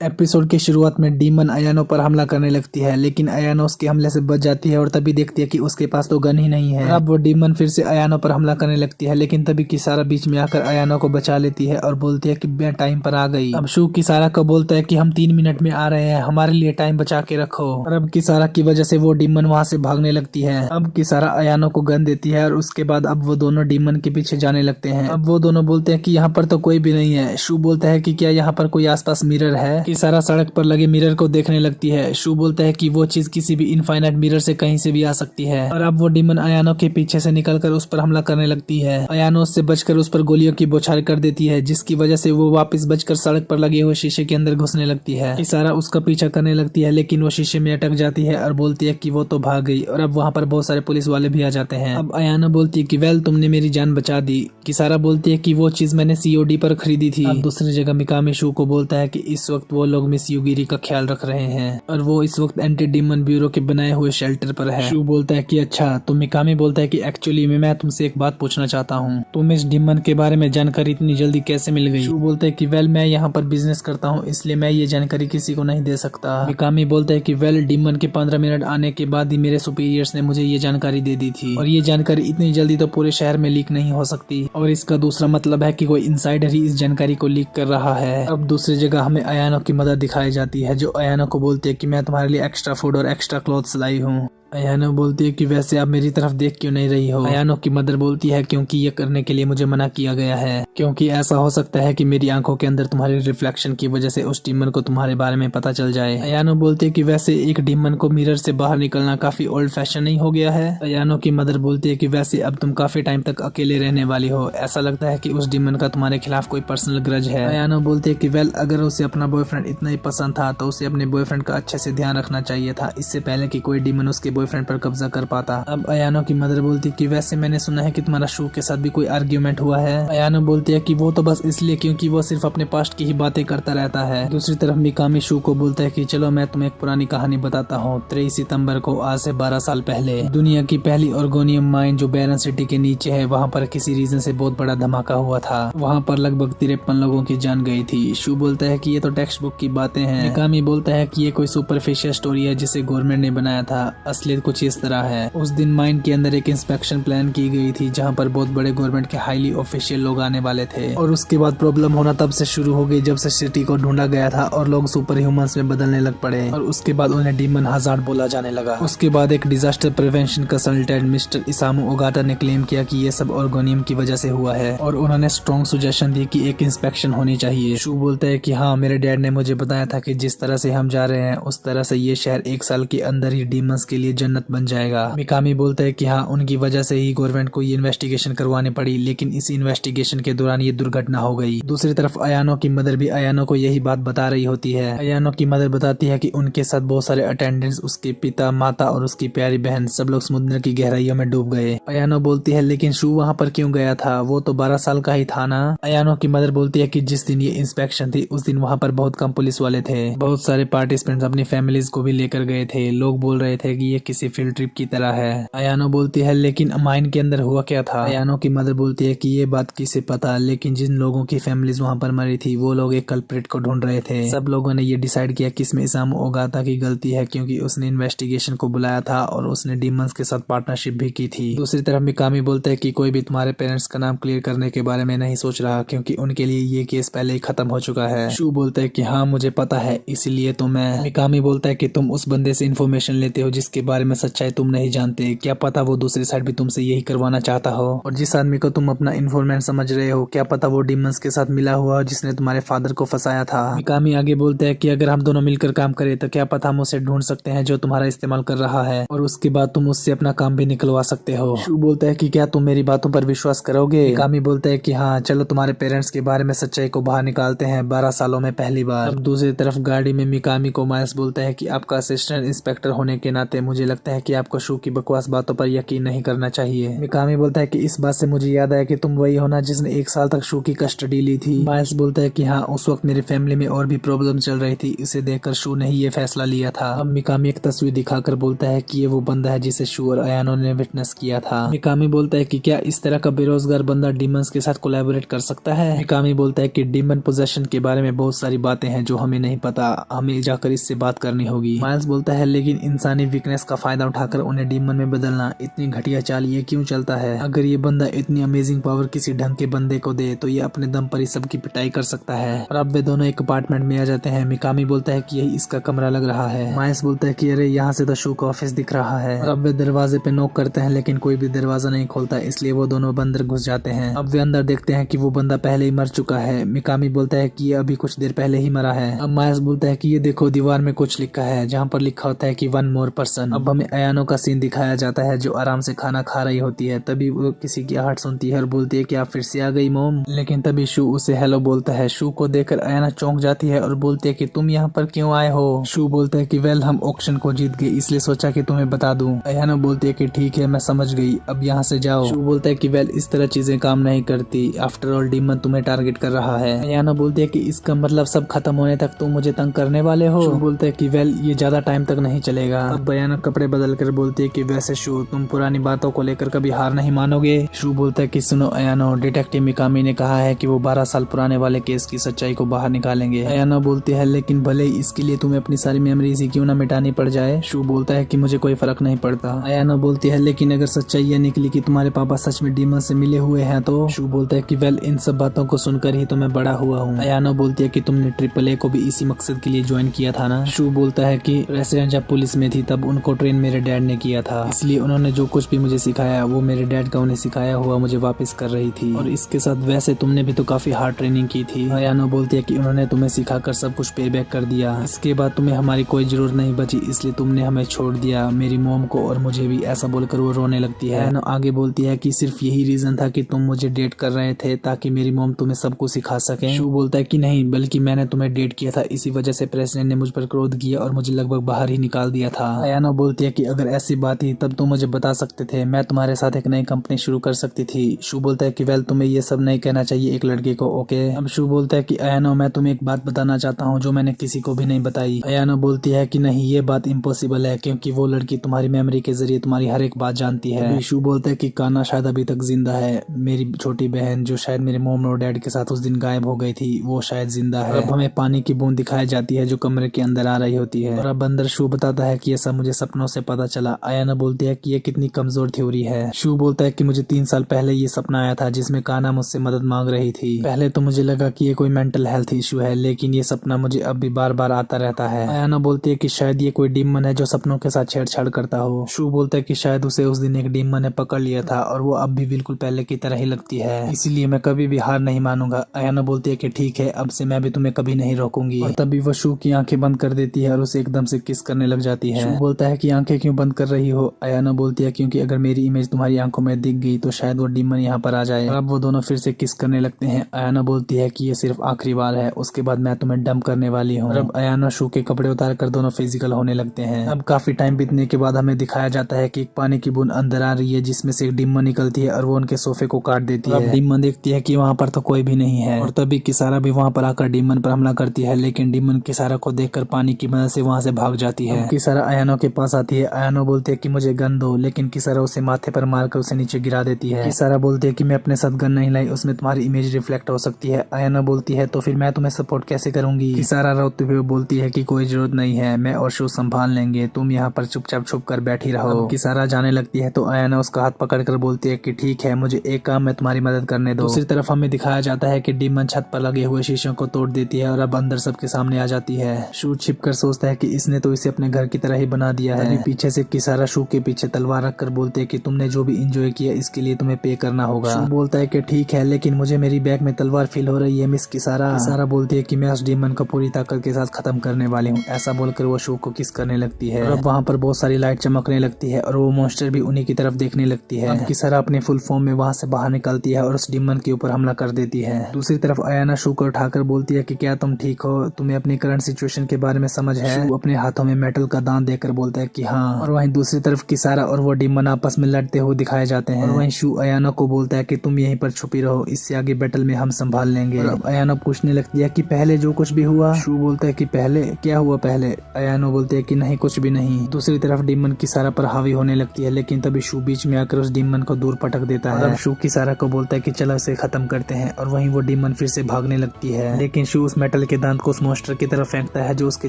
Episode की शुरुआत में डीमन अयानो पर हमला करने लगती है, लेकिन अयानो उसके हमले से बच जाती है और तभी देखती है कि उसके पास तो गन ही नहीं है। अब वो डीमन फिर से अयानो पर हमला करने लगती है, लेकिन तभी किसारा बीच में आकर अयानो को बचा लेती है और बोलती है कि मैं टाइम पर आ गई। अब शू किसारा को बोलता है कि हम 3 मिनट में आ रहे हैं, हमारे लिए टाइम बचा के रखो। और अब किसारा की वजह से वो डीमन वहाँ से भागने लगती है। अब किसारा अयानो को गन देती है और उसके बाद अब वो दोनों डीमन के पीछे जाने लगते हैं। अब वो दोनों बोलते हैं कि यहाँ पर तो कोई भी नहीं है। शू बोलता है कि क्या यहाँ पर कोई आसपास मिरर है। किसारा सड़क पर लगे मिरर को देखने लगती है। शू बोलता है कि वो चीज किसी भी इनफाइनाइट मिरर से कहीं से भी आ सकती है। और अब वो डीमन अयानो के पीछे से निकलकर उस पर हमला करने लगती है। अयानो उससे बचकर उस पर गोलियों की बौछार कर देती है, जिसकी वजह से वो वापस बचकर सड़क पर लगे हुए शीशे के अंदर घुसने लगती है। किसारा उसका पीछा करने लगती है, लेकिन वो शीशे में अटक जाती है और बोलती है कि वो तो भाग गई। और अब वहाँ पर बहुत सारे पुलिस वाले भी आ जाते हैं। अब अयानो बोलती है कि वेल, तुमने मेरी जान बचा दी। किसारा बोलती है कि वो चीज मैंने सीओडी पर खरीदी थी। अब दूसरी जगह मिकामी शू को बोलता है कि इस वक्त वो लोग मिस युगिरी का ख्याल रख रहे हैं और वो इस वक्त एंटी डीमन ब्यूरो के बनाए हुए शेल्टर पर है। शू बोलता है कि अच्छा। तो मिकामी बोलता है कि एक्चुअली मैं तुमसे एक बात पूछना चाहता हूँ, तुम इस डीमन के बारे में जानकारी इतनी जल्दी कैसे मिल गई। शू बोलता है कि वेल, मैं यहाँ पर बिजनेस करता हूँ, इसलिए मैं ये जानकारी किसी को नहीं दे सकता। मिकामी बोलता है कि वेल, डीमन के 15 मिनट आने के बाद ही मेरे सुपीरियर्स ने मुझे ये जानकारी दे दी थी और ये जानकारी इतनी जल्दी तो पूरे शहर में लीक नहीं हो सकती। और इसका दूसरा मतलब है कि कोई इनसाइडर ही इस जानकारी को लीक कर रहा है। अब दूसरी जगह हमें अयानो की मदद दिखाई जाती है, जो अयानो को बोलती है कि मैं तुम्हारे लिए एक्स्ट्रा फूड और एक्स्ट्रा क्लॉथ्स लाई हूँ। अयानो बोलती है कि वैसे आप मेरी तरफ देख क्यों नहीं रही हो। अयानो की मदर बोलती है क्योंकि ये करने के लिए मुझे मना किया गया है, क्योंकि ऐसा हो सकता है कि मेरी आंखों के अंदर तुम्हारी रिफ्लेक्शन की वजह से उस डीमन को तुम्हारे बारे में पता चल जाए। अयानो बोलती है कि वैसे एक डीमन को मिरर से बाहर निकलना काफी ओल्ड फैशन नहीं हो गया है। अयानो की मदर बोलती है कि वैसे अब तुम काफी टाइम तक अकेले रहने वाली हो, ऐसा लगता है कि उस डीमन का तुम्हारे खिलाफ कोई पर्सनल ग्रज है। अयानो बोलती है कि वेल, अगर उसे अपना बॉयफ्रेंड इतना ही पसंद था तो उसे अपने बॉयफ्रेंड का अच्छे से ध्यान रखना चाहिए था, इससे पहले कि कोई डीमन उसके बॉयफ्रेंड पर कब्जा कर पाता। अब अयानो की मदर बोलती है कि वैसे मैंने सुना है कि तुम्हारा शू के साथ भी कोई आर्ग्यूमेंट हुआ है। अयानो बोलती है कि वो तो बस इसलिए क्योंकि वो सिर्फ अपने पास्ट की ही बातें करता रहता है। दूसरी तरफ मिकामी शू को बोलता है कि चलो मैं तुम्हें एक पुरानी कहानी बताता हूँ। 23 सितंबर को आज से 12 साल पहले दुनिया की पहली ऑर्गोनियम माइन जो बैरन सिटी के नीचे है, वहाँ पर किसी रीजन से बहुत बड़ा धमाका हुआ था। वहाँ पर लगभग 53 लोगों की जान गई थी। शू बोलता है कि ये तो टेक्स्ट बुक की बातें हैं। मिकामी बोलता है कि ये कोई सुपरफिशियल स्टोरी है जिसे गवर्नमेंट ने बनाया था, असलियत कुछ इस तरह है। उस दिन माइन के अंदर एक इंस्पेक्शन प्लान की गई थी, जहां पर बहुत बड़े गवर्नमेंट के हाईली ऑफिशियल लोग आने वाले थे। और उसके बाद प्रॉब्लम होना तब से शुरू हो गई जब से सिटी को ढूंढा गया था और लोग सुपर ह्यूमंस में बदलने लग पड़े। और उसके बाद उन्हें डीमन हजार्ड बोला जाने लगा। उसके बाद एक disaster prevention consultant mister इसामु Ogata ने क्लेम किया कि ये सब ऑर्गोनियम की वजह से हुआ है और उन्होंने स्ट्रॉन्ग सुजेशन दी कि एक इंस्पेक्शन होनी चाहिए। शू बोलता है कि हाँ, मेरे डैड ने मुझे बताया था कि जिस तरह से हम जा रहे हैं उस तरह से ये शहर 1 साल के अंदर ही डीमंस के लिए जन्नत बन जाएगा। मिकामी बोलता है कि हाँ, उनकी वजह से ही गवर्नमेंट को ये इन्वेस्टिगेशन करवानी पड़ी, लेकिन इस इन्वेस्टिगेशन के दौरान ये दुर्घटना हो गई। दूसरी तरफ अयानो की मदर भी अयानो को यही बात बता रही होती है। अयानो की मदर बताती है कि उनके साथ बहुत सारे अटेंडेंट्स, उसके पिता, माता और उसकी प्यारी बहन सब लोग समुद्र की गहराइयों में डूब गए। अयानो बोलती है लेकिन शू वहाँ पर क्यों गया था, वो तो 12 साल का ही था ना। अयानो की मदर बोलती है कि जिस दिन ये इंस्पेक्शन थी उस दिन वहाँ पर बहुत कम पुलिस वाले थे। बहुत सारे पार्टिसिपेंट्स अपनी फैमिलीज को भी लेकर गए थे। लोग बोल रहे थे कि ये किसी फील्ड ट्रिप की तरह है। अयानो बोलती है लेकिन माइन के अंदर हुआ क्या था। अयानो की मदर बोलती है कि ये बात किसे पता, लेकिन जिन लोगों की फैमिलीज वहाँ पर मरी थी वो लोग एक कल्प्रिट को ढूंढ रहे थे। सब लोगों ने ये डिसाइड किया कि इसमें इसामु ओगाता की गलती है, क्योंकि उसने इन्वेस्टिगेशन को बुलाया था और उसने डीमंस के साथ पार्टनरशिप भी की थी। दूसरी तरफ मिकामी बोलते हैं कि कोई भी तुम्हारे पेरेंट्स का नाम क्लियर करने के बारे में नहीं सोच रहा, क्योंकि उनके लिए ये केस पहले ही खत्म हो चुका है। शू बोलता है कि हाँ, मुझे पता है, इसीलिए तो मैं। मिकामी बोलता है कि तुम उस बंदे से इन्फॉर्मेशन लेते हो जिसके बारे में सच्चाई तुम नहीं जानते, क्या पता वो दूसरी साइड भी तुमसे यही करवाना चाहता हो। और जिस आदमी को तुम अपना इन्फॉर्मेंट समझ रहे हो, क्या पता वो डीमंस के साथ मिला हुआ हो जिसने तुम्हारे फादर को फंसाया था। मिकामी आगे बोलते हैं कि अगर हम दोनों मिलकर काम करें तो क्या पता हम उसे ढूंढ सकते हैं जो तुम्हारा इस्तेमाल कर रहा है, और उसके बाद तुम उससे अपना काम भी निकलवा सकते हो। शू बोलता है कि क्या तुम मेरी बातों पर विश्वास करोगे। मिकामी बोलता है कि हाँ, चलो तुम्हारे पेरेंट्स के बारे में सच्चाई को बाहर निकालते हैं 12 सालों में पहली बार। अब दूसरी तरफ गाड़ी में मिकामी को माइल्स बोलता है कि आपका असिस्टेंट इंस्पेक्टर होने के नाते मुझे मुझे लगता है कि आपको शू की बकवास बातों पर यकीन नहीं करना चाहिए। मिकामी बोलता है कि इस बात से मुझे याद आया कि तुम वही हो ना जिसने 1 साल तक शू की कस्टडी ली थी। माइल्स बोलता है कि हाँ, उस वक्त मेरी फैमिली में और भी प्रॉब्लम चल रही थी, इसे देखकर शू ने ही ये फैसला लिया था। अब मिकामी एक तस्वीर दिखाकर बोलता है कि ये वो बंदा है जिसे शू और अयानो ने विटनेस किया था। मिकामी बोलता है कि क्या इस तरह का बेरोजगार बंदा डीमंस के साथ कोलैबोरेट कर सकता है। मिकामी बोलता है कि डीमन पोजेशन के बारे में बहुत सारी बातें हैं जो हमें नहीं पता, हमें जाकर इससे बात करनी होगी। माइल्स बोलता है लेकिन इंसानी वीकनेस का फायदा उठाकर उन्हें डीमन में बदलना इतनी घटिया चाल ये क्यों चलता है। अगर ये बंदा इतनी अमेजिंग पावर किसी ढंग के बंदे को दे तो ये अपने दम पर ही सबकी पिटाई कर सकता है। और अब वे दोनों एक अपार्टमेंट में आ जाते हैं। मिकामी बोलता है कि यही इसका कमरा लग रहा है। माइल्स बोलता है कि अरे यहाँ से तो शू का ऑफिस दिख रहा है। और अब वे दरवाजे पे नॉक करते हैं लेकिन कोई भी दरवाजा नहीं खोलता, इसलिए वो दोनों अंदर घुस जाते हैं। अब वे अंदर देखते हैं कि वो बंदा पहले ही मर चुका है। मिकामी बोलता है कि ये अभी कुछ देर पहले ही मरा है। अब माइल्स बोलता है कि ये देखो दीवार में कुछ लिखा है जहाँ पर लिखा होता है कि 1 मोर पर्सन। अब हमें अयानो का सीन दिखाया जाता है जो आराम से खाना खा रही होती है। तभी वो किसी की आहट सुनती है और बोलती है कि आप फिर से आ गई मोम। लेकिन तभी शू उसे हेलो बोलता है। शू को देखकर अयाना चौंक जाती है और बोलती है कि तुम यहाँ पर क्यों आए हो। शू बोलता है कि वेल हम ऑक्शन को जीत गए इसलिए सोचा कि तुम्हें बता दूं। अयाना बोलती है कि ठीक है मैं समझ गई, अब यहाँ से जाओ। शू बोलता है कि वेल इस तरह चीजें काम नहीं करती, आफ्टर ऑल डीमन तुम्हें टारगेट कर रहा है। अयाना बोलती है कि इसका मतलब सब खत्म होने तक तुम मुझे तंग करने वाले हो। शू बोलता है कि वेल ये ज्यादा टाइम तक नहीं चलेगा। अब अयाना कपड़े बदल कर बोलती है कि वैसे शू तुम पुरानी बातों को लेकर कभी हार नहीं मानोगे। शू बोलता है कि सुनो अयानो, डिटेक्टिव मिकामी ने कहा है कि वो 12 साल पुराने वाले केस की सच्चाई को बाहर निकालेंगे। अयाना बोलती है लेकिन भले इसके लिए तुम्हें अपनी सारी मेमोरीज ही क्यों ना मिटानी पड़ जाए। शू बोलता है कि मुझे कोई फर्क नहीं पड़ता। अयाना बोलती है लेकिन अगर सच्चाई ये निकली कि तुम्हारे पापा सच में डीमन से मिले हुए हैं तो। शू बोलता है कि वेल इन सब बातों को सुनकर ही तो मैं बड़ा हुआ हूँ। अयाना बोलती है कि तुमने AAA को भी इसी मकसद के लिए ज्वाइन किया था ना। शू बोलता है कि रेसिडेंट जब पुलिस में थी तब उनको ट्रेन मेरे डैड ने किया था, इसलिए उन्होंने जो कुछ भी मुझे सिखाया वो मेरे डैड का उन्हें सिखाया हुआ मुझे वापस कर रही थी। और इसके साथ वैसे तुमने भी तो काफी हार्ड ट्रेनिंग की थी। अयाना बोलती है कि उन्होंने तुम्हें सिखाकर सब कुछ पे बैक कर दिया, इसके बाद तुम्हें हमारी कोई जरूरत नहीं बची इसलिए तुमने हमें छोड़ दिया, मेरी मोम को और मुझे भी। ऐसा बोलकर वो रोने लगती है। अयाना आगे बोलती है कि सिर्फ यही रीजन था कि तुम मुझे डेट कर रहे थे ताकि मेरी मोम तुम्हें सब कुछ सिखा सके। शू बोलता है कि नहीं, बल्कि मैंने तुम्हें डेट किया था, इसी वजह से प्रेसिडेंट ने मुझ पर क्रोध किया और मुझे लगभग बाहर ही निकाल दिया था। अयाना बोलती है कि अगर ऐसी बात ही तब तुम मुझे बता सकते थे, मैं तुम्हारे साथ एक नई कंपनी शुरू कर सकती थी। शू बोलता है कि वेल तुम्हें ये सब नहीं कहना चाहिए एक लड़के को, ओके। अब शू बोलता है कि अयाना मैं तुम्हें एक बात बताना चाहता हूँ जो मैंने किसी को भी नहीं बताई। अयाना बोलती है कि नहीं ये बात इम्पॉसिबल है क्योंकि वो लड़की तुम्हारी मेमोरी के जरिए तुम्हारी हर एक बात जानती है। शू बोलता है कि काना शायद अभी तक जिंदा है, मेरी छोटी बहन जो शायद मेरे मोम और डैड के साथ उस दिन गायब हो गई थी वो शायद जिंदा है। अब हमें पानी की बूंद दिखाई जाती है जो कमरे के अंदर आ रही होती है। और अब अंदर शू बताता है कि ये सब मुझे सपनों से पता चला। अयाना बोलती है कि ये कितनी कमजोर थ्योरी है। शू बोलता है कि मुझे 3 साल पहले ये सपना आया था जिसमें काना मुझसे मदद मांग रही थी। पहले तो मुझे लगा कि ये कोई मेंटल हेल्थ इशू है लेकिन ये सपना मुझे अब भी बार बार आता रहता है। अयाना बोलती है कि शायद ये कोई डीमन है जो सपनों के साथ छेड़छाड़ करता हो। शू बोलता है कि शायद उसे उस दिन एक डीमन ने पकड़ लिया था और वो अब भी बिल्कुल पहले की तरह ही लगती है, इसीलिए मैं कभी भी हार नहीं मानूंगा। अयाना बोलती है कि ठीक है, अब से मैं भी तुम्हें कभी नहीं रोकूंगी। और तभी वो शू की आंखें बंद कर देती है और उसे एकदम से किस करने लग जाती है। शू बोलता है कि आंखें क्यों बंद कर रही हो। अयाना बोलती है क्योंकि अगर मेरी इमेज तुम्हारी आंखों में दिख गई तो शायद वो डीमन यहाँ पर आ जाए। और अब वो दोनों फिर से किस करने लगते हैं। अयाना बोलती है कि ये सिर्फ आखिरी बार है, उसके बाद मैं तुम्हें डंप करने वाली हूँ। अब अयाना शू के कपड़े उतार कर दोनों फिजिकल होने लगते हैं। अब काफी टाइम बीतने के बाद हमें दिखाया जाता है कि एक पानी की बूंद अंदर आ रही है जिसमें से एक डीमन निकलती है और वो उनके सोफे को काट देती है। अब डीमन देखती है कि वहाँ पर तो कोई भी नहीं है और तभी किसारा भी वहाँ पर आकर डीमन पर हमला करती है, लेकिन डीमन किसारा को देखकर पानी की मदद से वहाँ से भाग जाती है। किसारा अयानो के पास आती है। अयानो बोलती है कि मुझे गन दो, लेकिन किसारा उसे माथे पर मारकर उसे नीचे गिरा देती है। किसारा बोलती है कि मैं अपने साथ गन नहीं लाई, उसमें तुम्हारी इमेज रिफ्लेक्ट हो सकती है। अयानो बोलती है तो फिर मैं तुम्हें सपोर्ट कैसे करूंगी। किसारा रोते हुए बोलती है कि कोई जरूरत नहीं है, मैं और शू संभाल लेंगे, तुम यहाँ पर चुपचाप छुप कर बैठी रहो। किसारा जाने लगती है तो अयानो उसका हाथ पकड़कर बोलती है कि ठीक है, मुझे एक काम में तुम्हारी मदद करने दो। दूसरी तरफ हमें दिखाया जाता है कि डीमन छत पर लगे हुए शीशों को तोड़ देती है और अब अंदर सबके सामने आ जाती है। शू छिपकर सोचता है कि इसने तो इसे अपने घर की तरह ही बना दिया है। पीछे से किसारा शू के पीछे तलवार रखकर बोलते है कि तुमने जो भी एंजॉय किया इसके लिए तुम्हें पे करना होगा। शू बोलता है कि ठीक है, लेकिन मुझे मेरी बैग में तलवार फील हो रही है मिस किसारा। किसारा बोलती है कि मैं उस डीमन को पूरी ताकत के साथ खत्म करने वाली हूँ। ऐसा बोलकर वो शू को किस करने लगती है। अब वहाँ पर बहुत सारी लाइट चमकने लगती है और वो मॉन्स्टर भी उन्हीं की तरफ देखने लगती है। अब किसारा अपने फुल फॉर्म में वहाँ से बाहर निकलती है और उस डीमन के ऊपर हमला कर देती है। दूसरी तरफ अयाना शू को उठाकर बोलती है कि क्या तुम ठीक हो, तुम्हें अपनी करंट सिचुएशन के बारे में समझ है। शू अपने हाथों में मेटल का दांत देकर बोलता है कि हाँ। और वहीं दूसरी तरफ किसारा और वो डीमन आपस में लड़ते हुए दिखाए जाते हैं। और वहीं शू अयानो को बोलता है कि तुम यहीं पर छुपी रहो, इससे आगे बैटल में हम संभाल लेंगे। और अब अयानो पूछने लगती है कि पहले जो कुछ भी हुआ। शू बोलता है कि पहले क्या हुआ पहले। अयानो बोलते है कि नहीं कुछ भी नहीं। दूसरी तरफ डीमन किसारा पर हावी होने लगती है, लेकिन तभी शू बीच में आकर उस डीमन को दूर पटक देता है। अब शू किसारा को बोलता है कि चलो इसे खत्म करते हैं। और वहीं वो डीमन फिर से भागने लगती है, लेकिन शू उस मेटल के दांत को उस मॉन्स्टर की तरफ फेंकता है जो उसके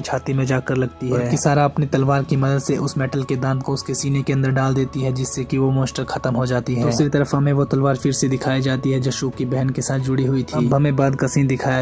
छाती में जाकर लगती है। किसारा अपनी तलवार की मदद से उस मेटल के दांत को उसके सीने के अंदर डाल देती है, जिससे कि वो मॉन्स्टर खत्म हो जाती है। दूसरी तरफ हमें वो तलवार फिर से दिखाई जाती है जो शू की बहन के साथ जुड़ी हुई थी। अब हमें बाद का सीन दिखाया